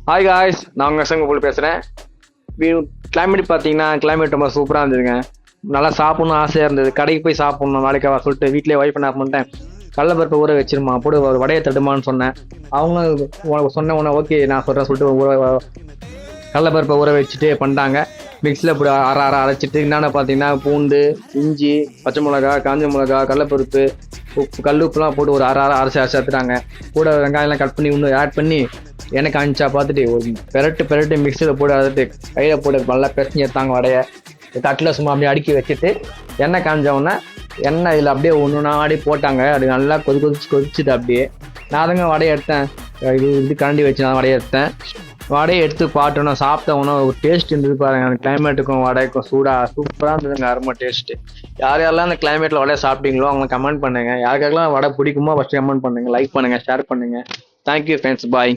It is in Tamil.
ஹாய் காய்ஸ், நான் உங்கள் சங்கப்பூல் பேசுகிறேன். கிளைமேட் பார்த்தீங்கன்னா கிளைமேட் ரொம்ப சூப்பராக இருந்ததுங்க. நல்லா சாப்பிட்ணும் ஆசையாக இருந்தது. கடைக்கு போய் சாப்பிட்ணும் நாளைக்கு சொல்லிட்டு வீட்டிலே ஒய்ஃப் என்ன பண்ணிட்டேன், கடலப்பருப்பை ஊற வச்சிருமா போட்டு ஒரு வடையை தட்டுமான்னு சொன்னேன். அவங்க சொன்ன உடனே ஓகே நான் சொல்கிறேன் சொல்லிட்டு கடலப்பருப்பை ஊற வச்சுட்டு பண்ணிட்டாங்க. மிக்ஸில் இப்படி அரைச்சிட்டு என்னென்ன பார்த்தீங்கன்னா பூண்டு, இஞ்சி, பச்சை மிளகா, காஞ்ச மிளகா, கடலப்பருப்பு, உப்பு, கல் உப்புலாம் போட்டு ஒரு அரைச்சி அரைச்சாத்துட்டாங்க. கூட வெங்காயம்லாம் கட் பண்ணி இன்னும் ஆட் பண்ணி எண்ணெய் காமிச்சா பார்த்துட்டு ஒரு பெரட்டு மிக்ஸியில் போட்டு அறுத்து கையில் போட்டு நல்லா பிசைஞ்சு எடுத்தாங்க வடையை. தட்டில் சும்மா அப்படியே அடுக்கி வச்சுட்டு எண்ணெய் காமிச்சவொடனே எண்ணெய் இதில் அப்படியே ஒன்று ஆடி போட்டாங்க. அது நல்லா கொதிச்சுட்டு அப்படியே நான் தாங்க வடையை எடுத்தேன். இது கரண்டி வச்சு நான் வடையை எடுத்தேன். வடையை எடுத்து பாட்டோன்னா சாப்பிட்டவொன்னே ஒரு டேஸ்ட் இருந்தது பாருங்க. அந்த கிளைமேட்டுக்கும் வடைக்கும் சூப்பராக இருந்ததுங்க, அருமை டேஸ்ட்டு. யாரெல்லாம் அந்த கிளைமேட்டில் வடையை சாப்பிட்டீங்களோ அவங்க கமெண்ட் பண்ணுங்கள். யாருக்கெல்லாம் வடை பிடிக்குமோ ஃபஸ்ட்டு கமெண்ட் பண்ணுங்கள், லைக் பண்ணுங்கள், ஷேர் பண்ணுங்கள். தேங்க்யூ ஃப்ரெண்ட்ஸ், பாய்.